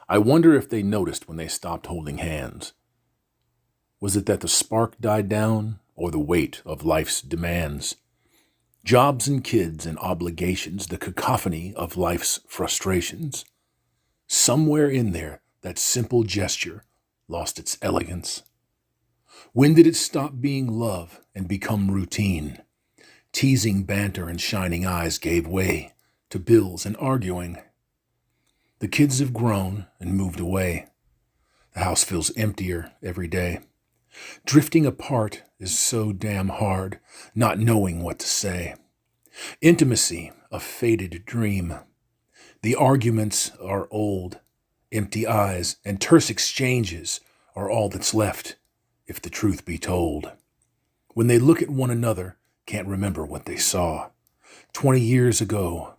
I wonder if they noticed when they stopped holding hands. Was it that the spark died down, or the weight of life's demands? Jobs and kids and obligations, the cacophony of life's frustrations. Somewhere in there, that simple gesture lost its elegance. When did it stop being love and become routine? Teasing banter and shining eyes gave way to bills and arguing. The kids have grown and moved away. The house feels emptier every day. Drifting apart is so damn hard, not knowing what to say. Intimacy, a faded dream. The arguments are old. Empty eyes and terse exchanges are all that's left, if the truth be told. When they look at one another, can't remember what they saw. 20 years ago,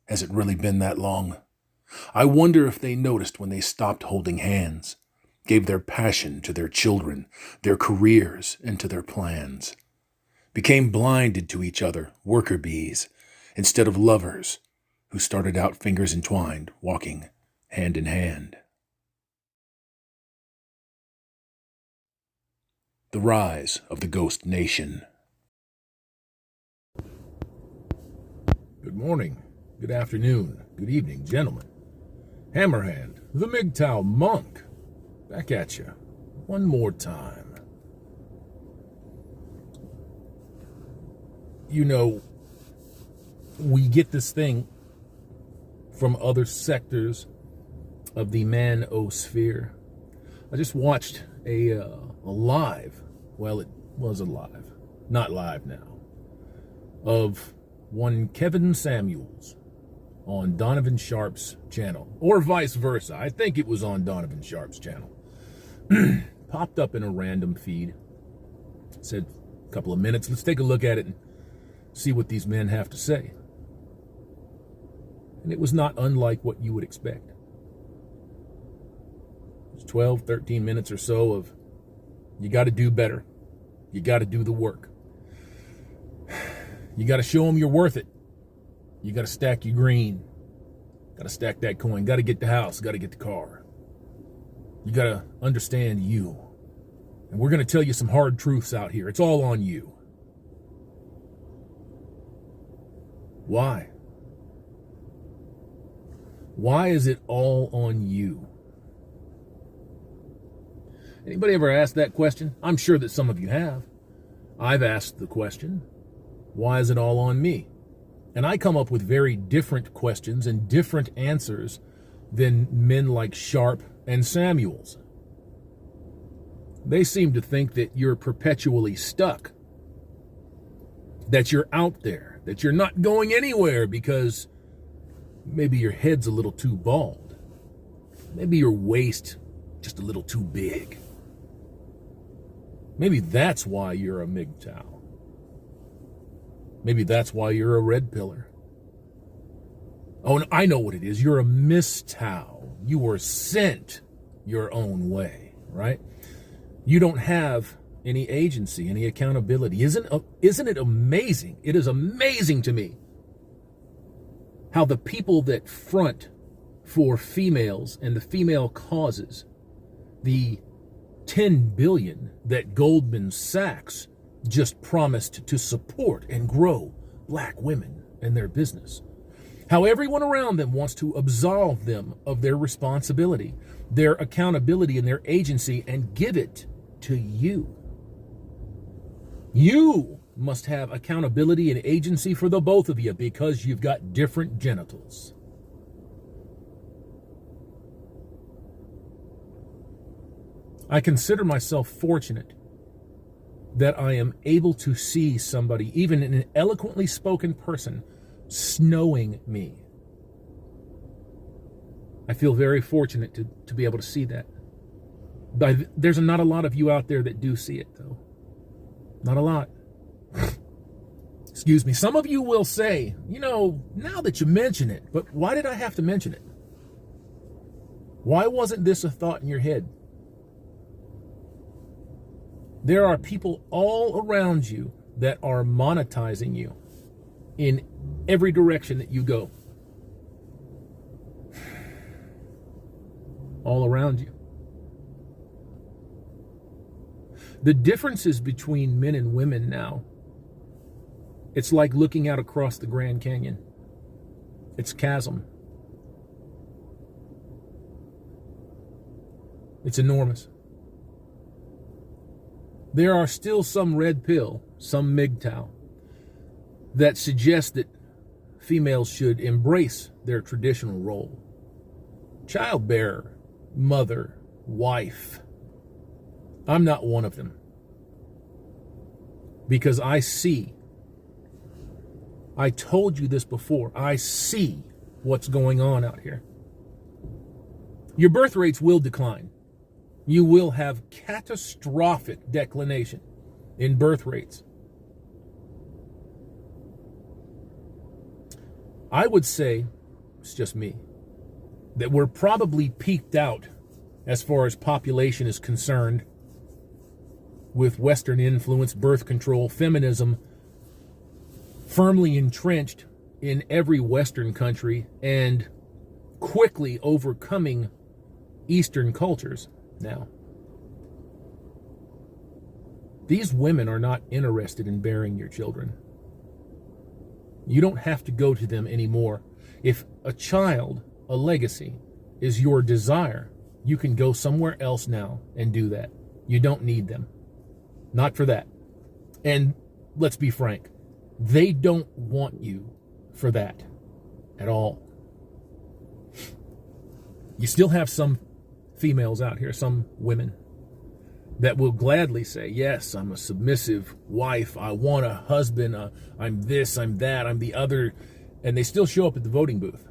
has it really been that long? I wonder if they noticed when they stopped holding hands, gave their passion to their children, their careers, and to their plans. Became blinded to each other, worker bees, instead of lovers who started out fingers entwined, walking hand in hand. The rise of the ghost nation. Good morning, good afternoon, good evening, gentlemen. Hammerhand, the MGTOW monk, back at you one more time. You know, we get this thing from other sectors of the manosphere. I just watched a live, well, it was a live, not live now, of one Kevin Samuels on Donovan Sharp's channel, or vice versa. I think it was on Donovan Sharp's channel. Popped up in a random feed. Said a couple of minutes, let's take a look at it and see what these men have to say. And it was not unlike what you would expect. It was 12, 13 minutes or so of, you got to do better. You got to do the work. You got to show them you're worth it. You got to stack your green. Got to stack that coin. Got to get the house. Got to get the car. You got to understand you. And we're going to tell you some hard truths out here. It's all on you. Why? Why is it all on you? Anybody ever asked that question? I'm sure that some of you have. I've asked the question, why is it all on me? And I come up with very different questions and different answers than men like Sharp and Samuels. They seem to think that you're perpetually stuck, that you're out there, that you're not going anywhere because maybe your head's a little too bald. Maybe your waist just a little too big. Maybe that's why you're a MGTOW. Maybe that's why you're a red pillar. Oh, and I know what it is. You're a MGTOW. You were sent your own way, right? You don't have any agency, any accountability. Isn't it amazing? It is amazing to me how the people that front for females and the female causes, the 10 billion that Goldman Sachs just promised to support and grow black women and their business, how everyone around them wants to absolve them of their responsibility, their accountability, and their agency and give it to you. You must have accountability and agency for the both of you because you've got different genitals. I consider myself fortunate that I am able to see somebody, even an eloquently spoken person, snowing me. I feel very fortunate to be able to see that. But there's not a lot of you out there that do see it, though. Not a lot. Excuse me. Some of you will say, you know, now that you mention it, but why did I have to mention it? Why wasn't this a thought in your head? There are people all around you that are monetizing you in every direction that you go. all around you. The differences between men and women now, it's like looking out across the Grand Canyon. It's a chasm. It's enormous. There are still some red pill, some MGTOW, that suggest that females should embrace their traditional role. Childbearer, mother, wife. I'm not one of them. Because I told you this before, I see what's going on out here. Your birth rates will decline. You will have catastrophic declination in birth rates. I would say, it's just me, that we're probably peaked out as far as population is concerned with Western influence, birth control, feminism firmly entrenched in every Western country and quickly overcoming Eastern cultures now. These women are not interested in bearing your children. You don't have to go to them anymore. If a child, a legacy, is your desire, you can go somewhere else now and do that. You don't need them. Not for that. And let's be frank, they don't want you for that at all. You still have some females out here, some women, that will gladly say, yes, I'm a submissive wife, I want a husband, I'm this, I'm that, I'm the other, and they still show up at the voting booth.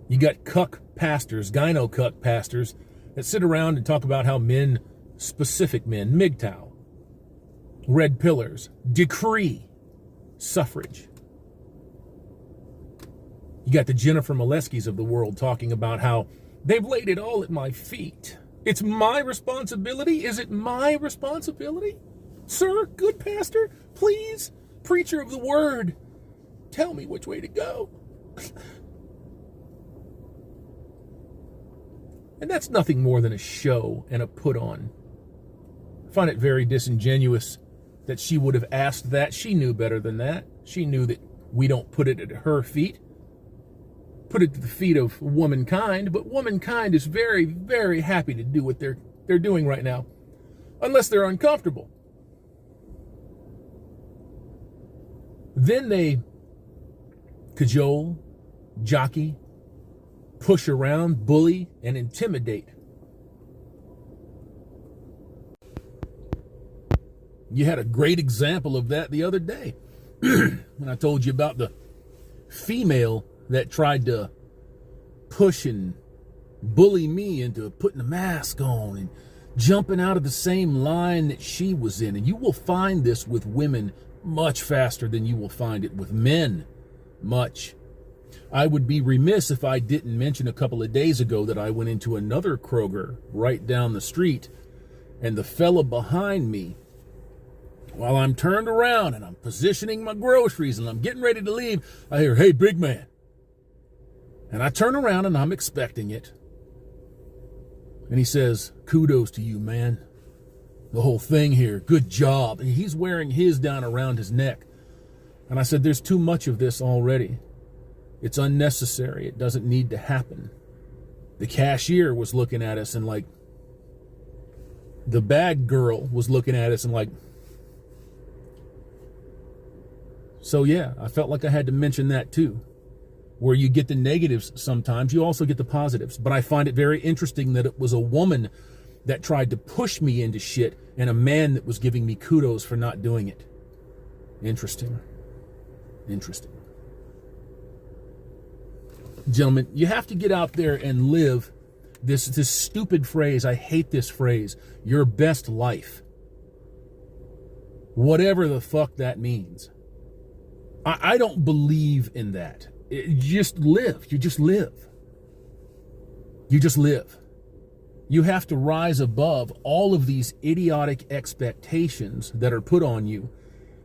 You got cuck pastors, gyno cuck pastors, that sit around and talk about how men, specific men, MGTOW, red pillars, decree suffrage. You got the Jennifer Moleskis of the world talking about how they've laid it all at my feet. It's my responsibility? Is it my responsibility? Sir, good pastor, please, preacher of the word, tell me which way to go. And that's nothing more than a show and a put on. I find it very disingenuous that she would have asked that. She knew better than that. She knew that we don't put it at her feet. Put it to the feet of womankind, but womankind is very, very happy to do what they're doing right now, unless they're uncomfortable. Then they cajole, jockey, push around, bully, and intimidate. You had a great example of that the other day when I told you about the female that tried to push and bully me into putting a mask on and jumping out of the same line that she was in. And you will find this with women much faster than you will find it with men. Much. I would be remiss if I didn't mention a couple of days ago that I went into another Kroger right down the street, and the fella behind me, while I'm turned around and I'm positioning my groceries and I'm getting ready to leave, I hear, "Hey, big man." And I turn around and I'm expecting it. And he says, "Kudos to you, man. The whole thing here. Good job." And he's wearing his down around his neck. And I said, "There's too much of this already. It's unnecessary. It doesn't need to happen." The cashier was looking at us and like, the bag girl was looking at us and like, so yeah, I felt like I had to mention that too. Where you get the negatives sometimes, you also get the positives. But I find it very interesting that it was a woman that tried to push me into shit and a man that was giving me kudos for not doing it. Interesting. Interesting. Gentlemen, you have to get out there and live this stupid phrase. I hate this phrase. Your best life. Whatever the fuck that means. I don't believe in that. Just live. You just live. You just live. You have to rise above all of these idiotic expectations that are put on you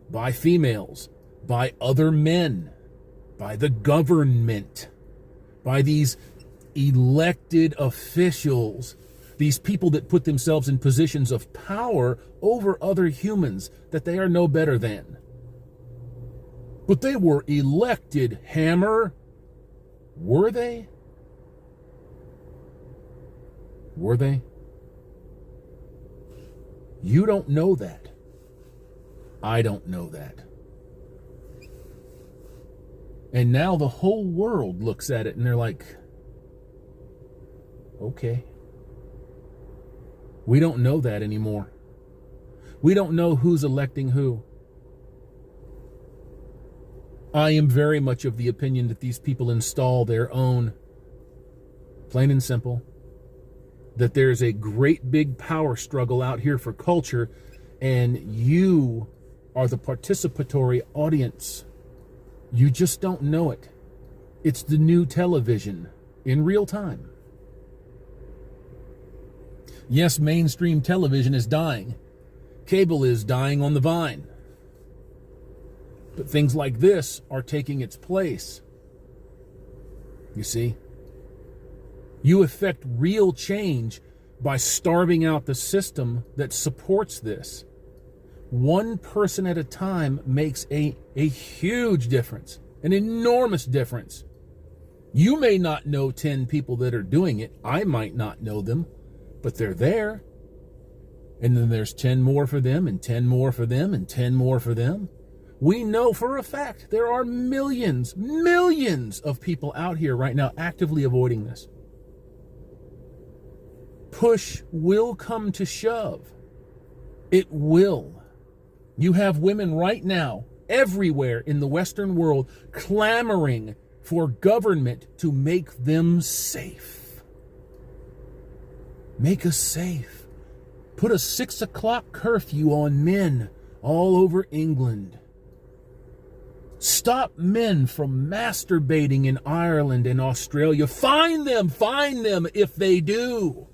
by females, by other men, by the government, by these elected officials, these people that put themselves in positions of power over other humans that they are no better than. But they were elected, Hammer. Were they? Were they? You don't know that. I don't know that. And now the whole world looks at it and they're like, okay. We don't know that anymore. We don't know who's electing who. I am very much of the opinion that these people install their own, plain and simple, that there's a great big power struggle out here for culture, and you are the participatory audience. You just don't know it. It's the new television in real time. Yes, mainstream television is dying. Cable is dying on the vine. But things like this are taking its place. You see? You effect real change by starving out the system that supports this. One person at a time makes a huge difference, an enormous difference. You may not know 10 people that are doing it. I might not know them, but they're there. And then there's 10 more for them, and 10 more for them, and 10 more for them. We know for a fact there are millions of people out here right now actively avoiding this. Push will come to shove. It will. You have women right now, everywhere in the Western world, clamoring for government to make them safe. Make us safe. Put a 6 o'clock curfew on men all over England. Stop men from masturbating in Ireland and Australia. Find them if they do.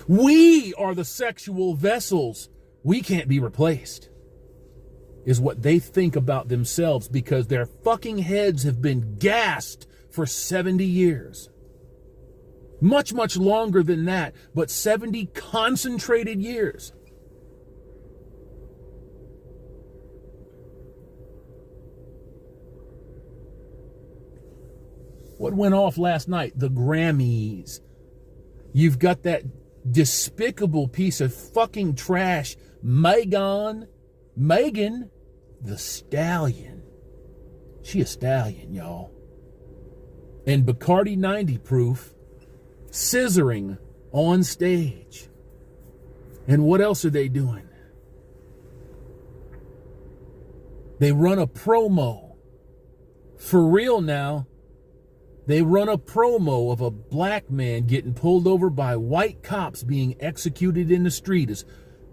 We are the sexual vessels. We can't be replaced, is what they think about themselves, because their fucking heads have been gassed for 70 years. Much longer than that, but 70 concentrated years. What went off last night? The Grammys. You've got that despicable piece of fucking trash, Megan the Stallion. She a stallion, y'all. And Bacardi 90 proof scissoring on stage. And what else are they doing? They run a promo. For real now. They run a promo of a black man getting pulled over by white cops being executed in the street as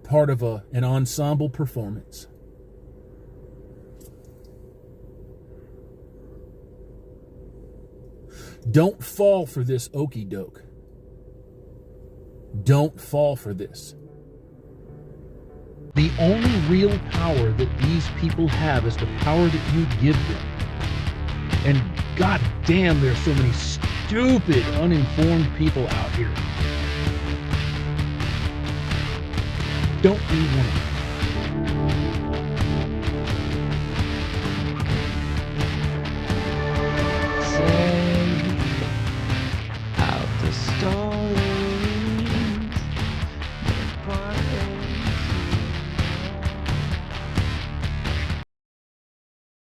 part of an ensemble performance. Don't fall for this okie doke. Don't fall for this. The only real power that these people have is the power that you give them. And god damn, there's so many stupid, uninformed people out here. Don't be one of them.